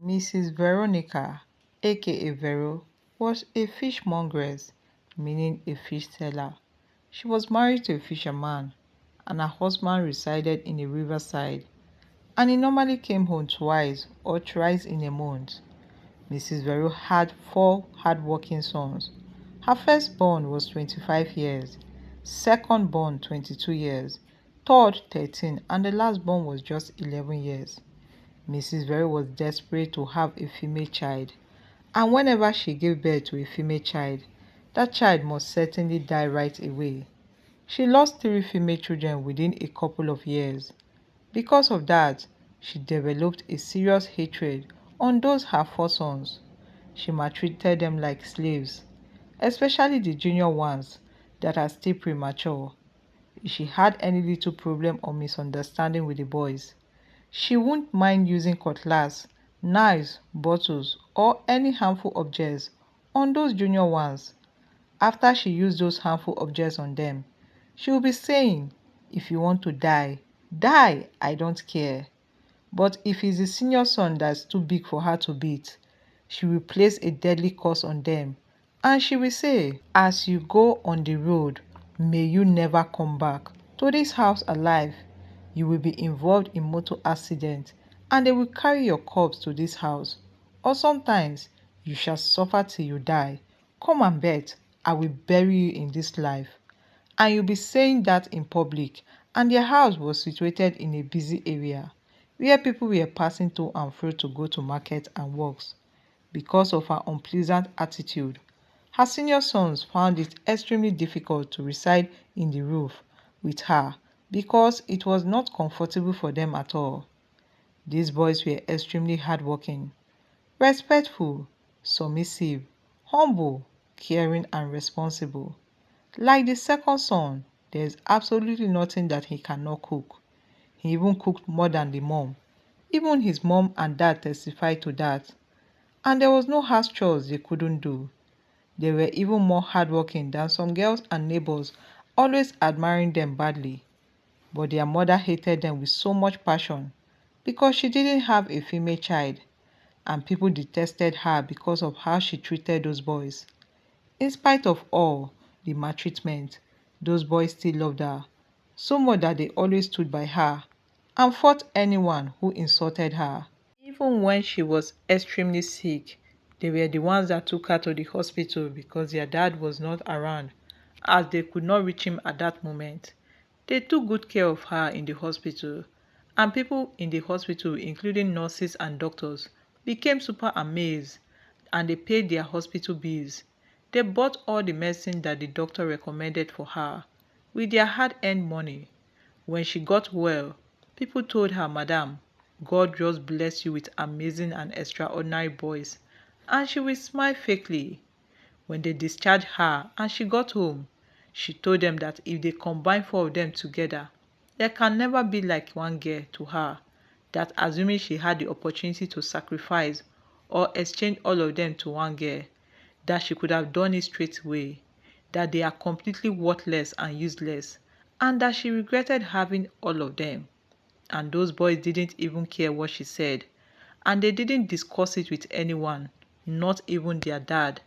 Mrs. Veronica, aka Vero, was a fishmongeress, meaning a fish seller. She was married to a fisherman, and her husband resided in a riverside, and he normally came home twice or thrice in a month. Mrs. Vero had four hardworking sons. Her firstborn was 25 years, secondborn 22 years, third 13, and the lastborn was just 11 years. Mrs. Vero was desperate to have a female child, and whenever she gave birth to a female child, that child must certainly die right away. She lost three female children within a couple of years. Because of that, she developed a serious hatred on those her four sons. She maltreated them like slaves, especially the junior ones that are still premature. If she had any little problem or misunderstanding with the boys, she wouldn't mind using cutlass, knives, bottles, or any harmful objects on those junior ones. After she used those harmful objects on them, she would be saying, "If you want to die, die, I don't care." But if it's the senior son that's too big for her to beat, she will place a deadly curse on them, and she will say, "As you go on the road, may you never come back to this house alive. You will be involved in motor accident, and they will carry your corpse to this house. Or sometimes you shall suffer till you die. Come and bet, I will bury you in this life." And you'll be saying that in public, and their house was situated in a busy area where people were passing to and fro to go to market and works. Because of her unpleasant attitude, her senior sons found it extremely difficult to reside in the roof with her because it was not comfortable for them at all. These boys were extremely hardworking, respectful, submissive, humble, caring, and responsible. Like the second son, there is absolutely nothing that he cannot cook. He even cooked more than the mom. Even his mom and dad testified to that. And there was no house chores they couldn't do. They were even more hardworking than some girls and neighbors, always admiring them badly. But their mother hated them with so much passion because she didn't have a female child, and people detested her because of how she treated those boys. In spite of all the maltreatment, those boys still loved her, so much that they always stood by her and fought anyone who insulted her. Even when she was extremely sick, they were the ones that took her to the hospital because their dad was not around, as they could not reach him at that moment. They took good care of her in the hospital, and people in the hospital, including nurses and doctors, became super amazed, and they paid their hospital bills. They bought all the medicine that the doctor recommended for her with their hard-earned money. When she got well, people told her, "Madam, God just bless you with amazing and extraordinary boys," and she will smile fakely. When they discharged her and she got home, she told them that if they combine four of them together, there can never be like one girl to her, that assuming she had the opportunity to sacrifice or exchange all of them to one girl, that she could have done it straight away, that they are completely worthless and useless, and that she regretted having all of them. And those boys didn't even care what she said, and they didn't discuss it with anyone, not even their dad.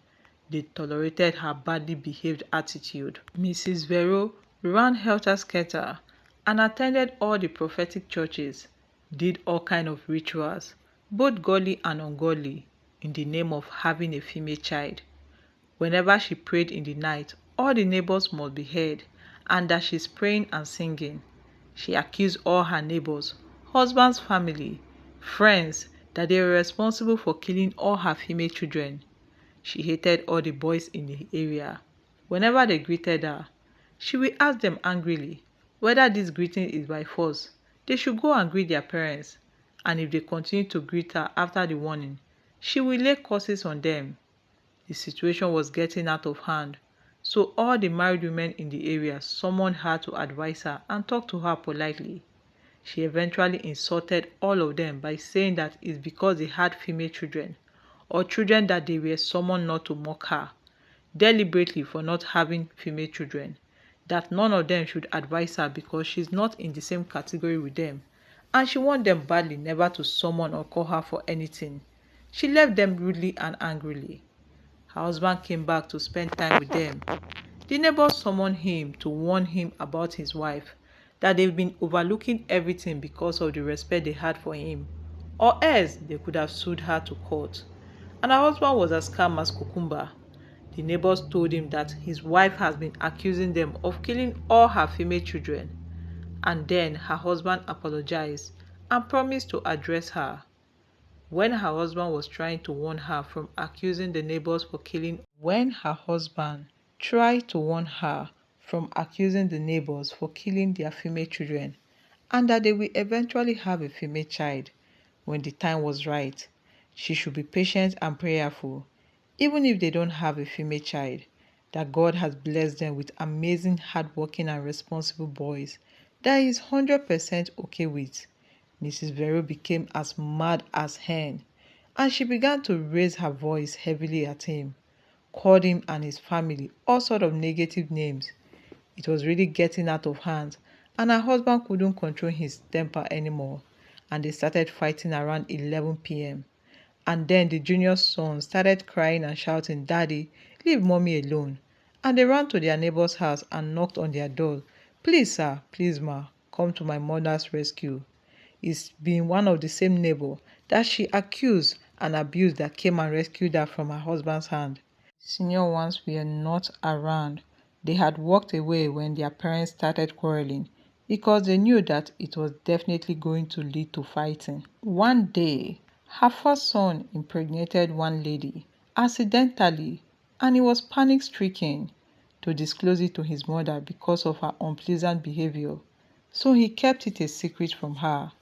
They tolerated her badly behaved attitude. Mrs. Vero ran helter-skelter and attended all the prophetic churches, did all kinds of rituals, both godly and ungodly, in the name of having a female child. Whenever she prayed in the night, all the neighbors must be heard, and that she's praying and singing. She accused all her neighbors, husband's family, friends, that they were responsible for killing all her female children. She hated all the boys in the area. Whenever they greeted her, she will ask them angrily whether this greeting is by force. They should go and greet their parents, and if they continue to greet her after the warning, she will lay curses on them. The situation was getting out of hand, so all the married women in the area summoned her to advise her and talk to her politely. She eventually insulted all of them by saying that it's because they had female children, or children that they were summoned not to mock her, deliberately for not having female children, that none of them should advise her because she's not in the same category with them, and she want them badly never to summon or call her for anything. She left them rudely and angrily. Her husband came back to spend time with them. The neighbors summoned him to warn him about his wife, that they've been overlooking everything because of the respect they had for him, or else they could have sued her to court. And her husband was as calm as cucumber. The neighbors told him that his wife has been accusing them of killing all her female children. And then her husband apologized and promised to address her. When her husband was trying to warn her from accusing the neighbors for killing when her husband tried to warn her from accusing the neighbors for killing their female children, and that they will eventually have a female child when the time was right, she should be patient and prayerful, even if they don't have a female child, that God has blessed them with amazing hardworking and responsible boys that is 100% okay with. Mrs. Vero became as mad as hen, and she began to raise her voice heavily at him, called him and his family all sort of negative names. It was really getting out of hand, and her husband couldn't control his temper anymore, and they started fighting around 11 p.m. And then the junior son started crying and shouting, "Daddy, leave mommy alone." And they ran to their neighbor's house and knocked on their door. "Please, sir, please, ma, come to my mother's rescue." It's been one of the same neighbor that she accused and abused that came and rescued her from her husband's hand. Senior ones were not around. They had walked away when their parents started quarreling because they knew that it was definitely going to lead to fighting. One day, her first son impregnated one lady accidentally, and he was panic-stricken to disclose it to his mother because of her unpleasant behavior. So he kept it a secret from her.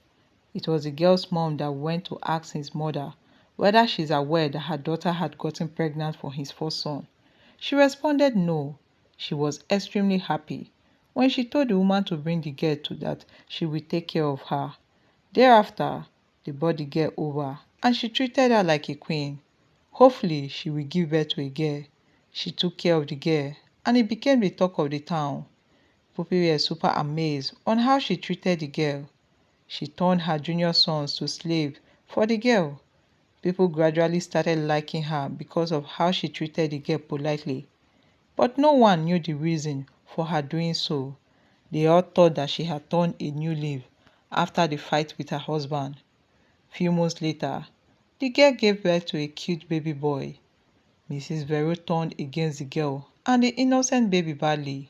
It was the girl's mom that went to ask his mother whether she's aware that her daughter had gotten pregnant for his first son. She responded no. She was extremely happy when she told the woman to bring the girl to that she will take care of her. Thereafter, they brought the girl over and she treated her like a queen. Hopefully, she will give birth to a girl. She took care of the girl and it became the talk of the town. People were super amazed on how she treated the girl. She turned her junior sons to slaves for the girl. People gradually started liking her because of how she treated the girl politely. But no one knew the reason for her doing so. They all thought that she had turned a new leaf after the fight with her husband. Few months later, the girl gave birth to a cute baby boy. Mrs. Vero turned against the girl and the innocent baby badly.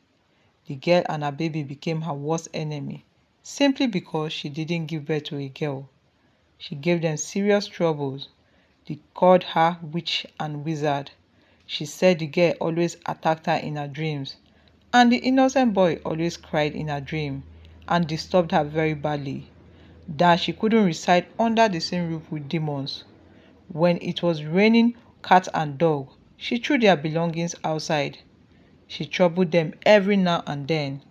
The girl and her baby became her worst enemy simply because she didn't give birth to a girl. She gave them serious troubles. They called her witch and wizard. She said the girl always attacked her in her dreams, and the innocent boy always cried in her dream and disturbed her very badly. That she couldn't reside under the same roof with demons. When it was raining cat and dog, she threw their belongings outside. She troubled them every now and then.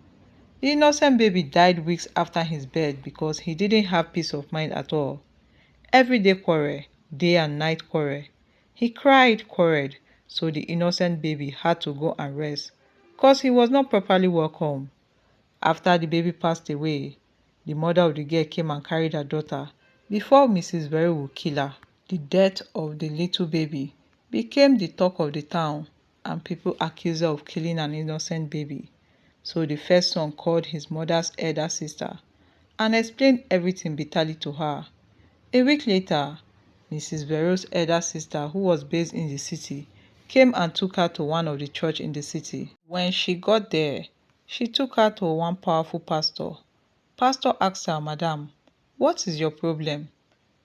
The innocent baby died weeks after his birth because he didn't have peace of mind at all. Everyday quarrel, day and night quarrel. He quarreled, so the innocent baby had to go and rest because he was not properly welcome. After the baby passed away, the mother of the girl came and carried her daughter before Mrs. Berry would kill her. The death of the little baby became the talk of the town, and people accused her of killing an innocent baby. So the first son called his mother's elder sister and explained everything bitterly to her. A week later, Mrs. Vero's elder sister, who was based in the city, came and took her to one of the church in the city. When she got there, she took her to one powerful pastor. Pastor asked her, "Madam, what is your problem?"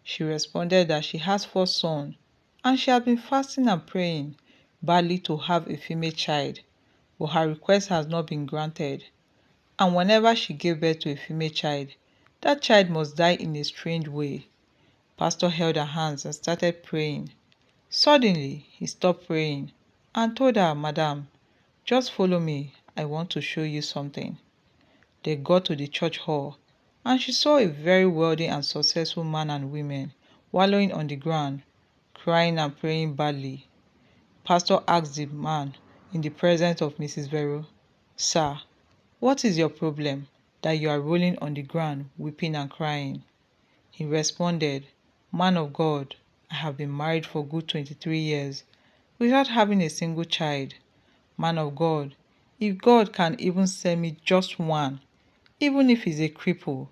She responded that she has four sons and she had been fasting and praying badly to have a female child, but her request has not been granted. And whenever she gave birth to a female child, that child must die in a strange way. Pastor held her hands and started praying. Suddenly, he stopped praying and told her, "Madam, just follow me. I want to show you something." They got to the church hall, and she saw a very wealthy and successful man and women wallowing on the ground, crying and praying badly. Pastor asked the man in the presence of Mrs. Vero, "Sir, what is your problem that you are rolling on the ground, weeping and crying?" He responded, "Man of God, I have been married for good 23 years without having a single child. Man of God, if God can even send me just one, even if he's a cripple,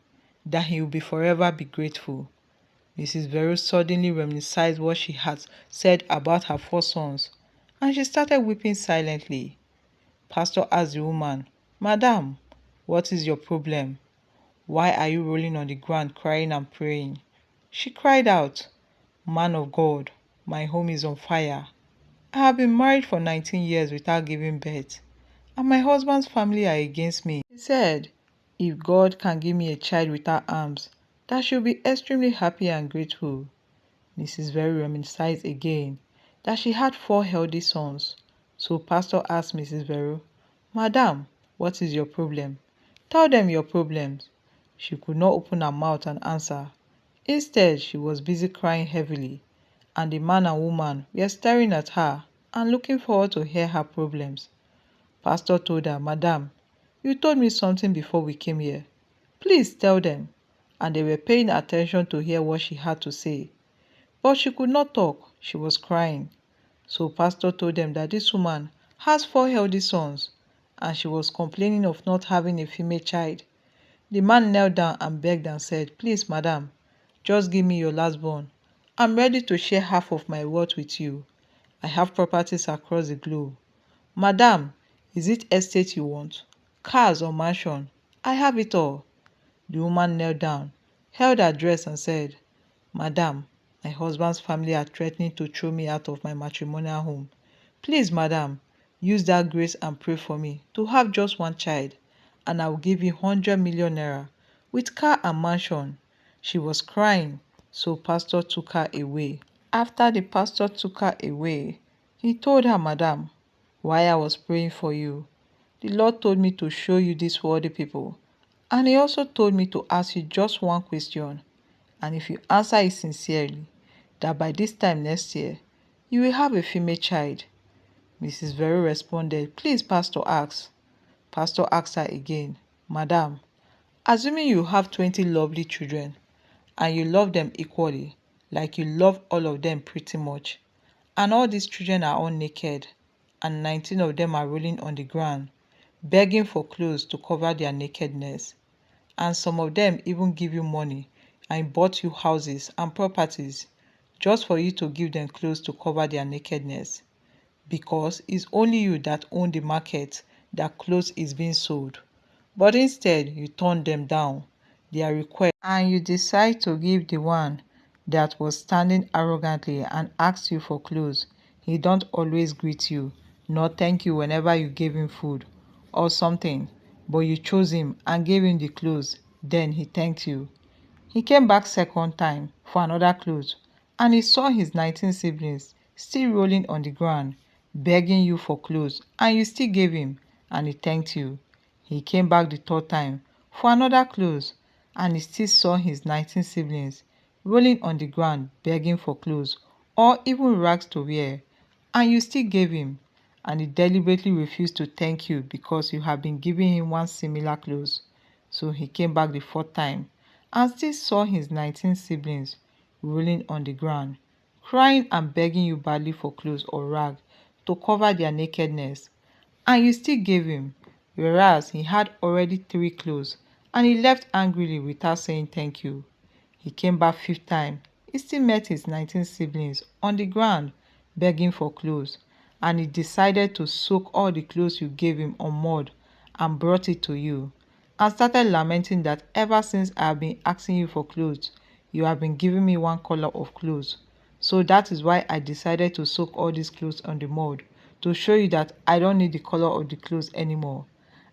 that he will be forever be grateful. Mrs. Vero suddenly reminisced what she had said about her 4 sons, and she started weeping silently. Pastor asked the woman, Madam, what is your problem? Why are you rolling on the ground crying and praying? She cried out, Man of God, my home is on fire. I have been married for 19 years without giving birth, and my husband's family are against me. He said, if God can give me a child without arms, that she'll be extremely happy and grateful. Mrs. Very reminisced again that she had 4 healthy sons. So Pastor asked Mrs. Vero, Madam, what is your problem? Tell them your problems. She could not open her mouth and answer. Instead, she was busy crying heavily, and the man and woman were staring at her and looking forward to hear her problems. Pastor told her, Madam, you told me something before we came here. Please tell them. And they were paying attention to hear what she had to say. But she could not talk. She was crying. So Pastor told them that this woman has 4 healthy sons, and she was complaining of not having a female child. The man knelt down and begged and said, Please, madam, just give me your lastborn. I'm ready to share half of my wealth with you. I have properties across the globe. Madam, is it estate you want? Cars or mansion? I have it all. The woman knelt down, held her dress and said, Madam, my husband's family are threatening to throw me out of my matrimonial home. Please, madam, use that grace and pray for me to have just one child, and I will give you 100 million naira with car and mansion. She was crying, so pastor took her away. After the pastor took her away, he told her, Madam, why I was praying for you. The Lord told me to show you these worthy people, and he also told me to ask you just one question. And if you answer it sincerely, that by this time next year, you will have a female child. Mrs. Vero responded, Please, Pastor, ask. Pastor asked her again, Madam, assuming you have 20 lovely children, and you love them equally, like you love all of them pretty much, and all these children are all naked, and 19 of them are rolling on the ground, begging for clothes to cover their nakedness, and some of them even give you money and bought you houses and properties just for you to give them clothes to cover their nakedness, because it's only you that own the market that clothes is being sold. But instead, you turn them down, their request, and you decide to give the one that was standing arrogantly and asked you for clothes. He don't always greet you, nor thank you whenever you gave him food or something, but you chose him and gave him the clothes. Then he thanked you. He came back second time for another clothes, and he saw his 19 siblings still rolling on the ground, begging you for clothes, and you still gave him, and he thanked you. He came back the third time for another clothes, and he still saw his 19 siblings rolling on the ground, begging for clothes, or even rags to wear, and you still gave him, and he deliberately refused to thank you because you have been giving him one similar clothes. So he came back the fourth time and still saw his 19 siblings rolling on the ground, crying and begging you badly for clothes or rag to cover their nakedness, and you still gave him, whereas he had already 3 clothes, and he left angrily without saying thank you. He came back fifth time. He still met his 19 siblings on the ground begging for clothes, and he decided to soak all the clothes you gave him on mud and brought it to you, and started lamenting that ever since I have been asking you for clothes, you have been giving me one color of clothes. So that is why I decided to soak all these clothes on the mud, to show you that I don't need the color of the clothes anymore.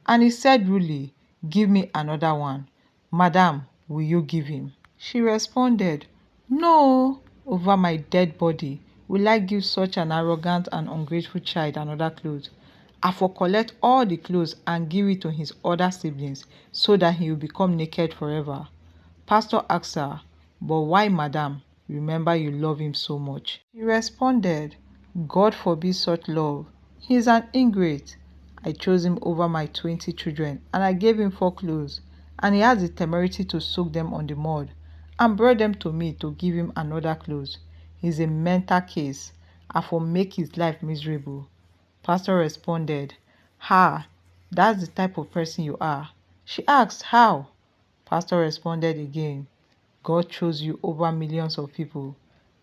And he said rudely, Give me another one. Madam, will you give him? She responded, No, over my dead body will I give such an arrogant and ungrateful child another clothes. I for collect all the clothes and give it to his other siblings so that he will become naked forever. Pastor asked her, But why, madam? Remember you love him so much. She responded, God forbid such love. He is an ingrate. I chose him over my 20 children, and I gave him 4 clothes, and he has the temerity to soak them on the mud and brought them to me to give him another clothes. He's a mental case. I for make his life miserable. Pastor responded, "Ha, that's the type of person you are." She asked, "How?" Pastor responded again, "God chose you over millions of people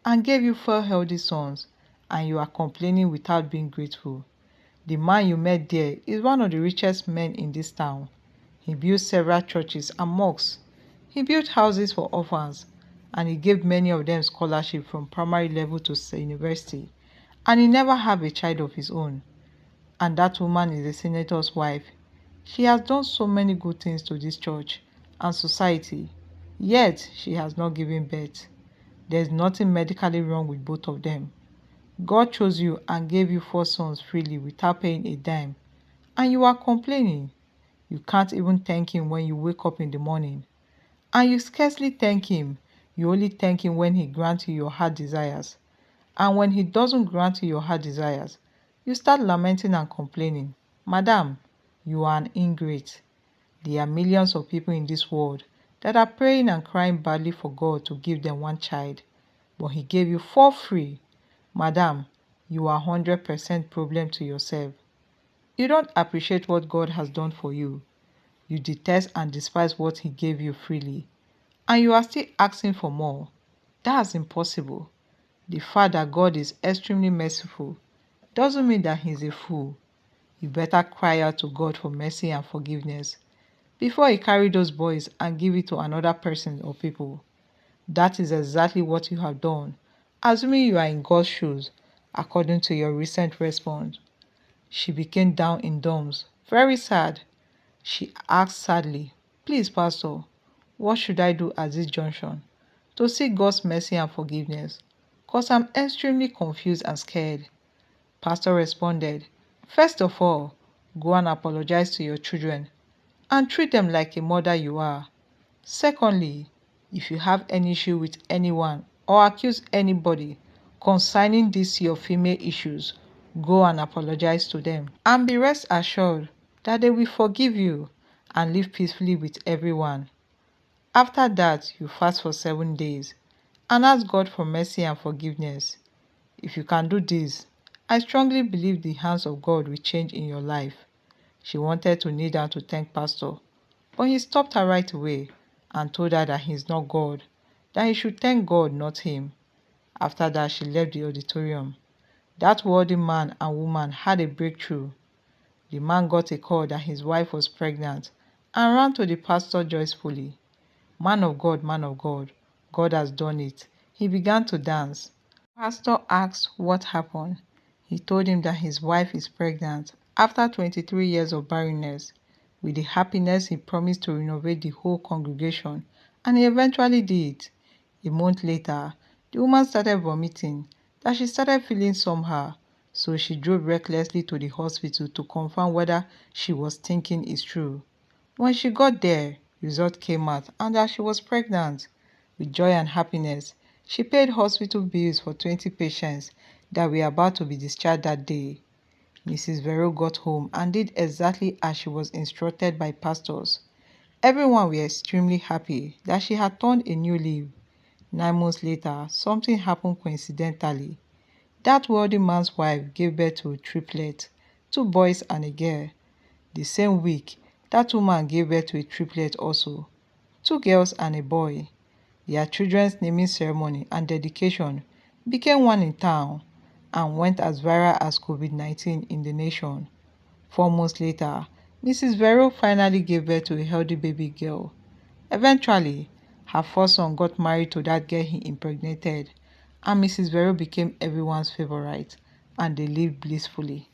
and gave you four healthy sons, and you are complaining without being grateful. The man you met there is one of the richest men in this town. He built several churches and mosques. He built houses for orphans, and he gave many of them scholarship from primary level to university. And he never had a child of his own. And that woman is a senator's wife. She has done so many good things to this church and society, yet she has not given birth. There's nothing medically wrong with both of them. God chose you and gave you four sons freely without paying a dime, and you are complaining. You can't even thank him when you wake up in the morning. And you scarcely thank him. You only thank him when he grants you your heart desires. And when he doesn't grant you your heart desires, you start lamenting and complaining. Madam, you are an ingrate. There are millions of people in this world that are praying and crying badly for God to give them one child, but he gave you four free. Madam, you are 100% problem to yourself. You don't appreciate what God has done for you. You detest and despise what he gave you freely. And you are still asking for more. That's impossible. The fact that God is extremely merciful doesn't mean that he's a fool. You better cry out to God for mercy and forgiveness before you carry those boys and give it to another person or people. That is exactly what you have done, assuming you are in God's shoes, according to your recent response. She became down in dumps, very sad. She asked sadly, "Please, Pastor, what should I do at this junction to seek God's mercy and forgiveness? Cause I'm extremely confused and scared." Pastor responded, "First of all, go and apologize to your children and treat them like a mother you are. Secondly, if you have any issue with anyone or accuse anybody concerning these your female issues, go and apologize to them and be rest assured that they will forgive you and live peacefully with everyone. After that, you fast for 7 days and ask God for mercy and forgiveness. If you can do this, I strongly believe the hands of God will change in your life." She wanted to kneel down to thank Pastor, but he stopped her right away and told her that he is not God, that he should thank God, not him. After that, she left the auditorium. That worthy man and woman had a breakthrough. The man got a call that his wife was pregnant and ran to the pastor joyfully. Man of God, God has done it." He began to dance. Pastor asked what happened. He told him that his wife is pregnant after 23 years of barrenness. With the happiness, he promised to renovate the whole congregation, and he eventually did. A month later, the woman started vomiting, that she started feeling somehow, so she drove recklessly to the hospital to confirm whether she was thinking is true. When she got there, result came out and that she was pregnant. With joy and happiness, she paid hospital bills for 20 patients that were about to be discharged that day. Mrs. Vero got home and did exactly as she was instructed by pastors. Everyone were extremely happy that she had turned a new leaf. 9 months later, something happened coincidentally. That wealthy man's wife gave birth to a triplet, two boys and a girl. The same week, that woman gave birth to a triplet also, two girls and a boy. Their children's naming ceremony and dedication became one in town and went as viral as COVID-19 in the nation. 4 months later, Mrs. Vero finally gave birth to a healthy baby girl. Eventually, her first son got married to that girl he impregnated, and Mrs. Vero became everyone's favorite, and they lived blissfully.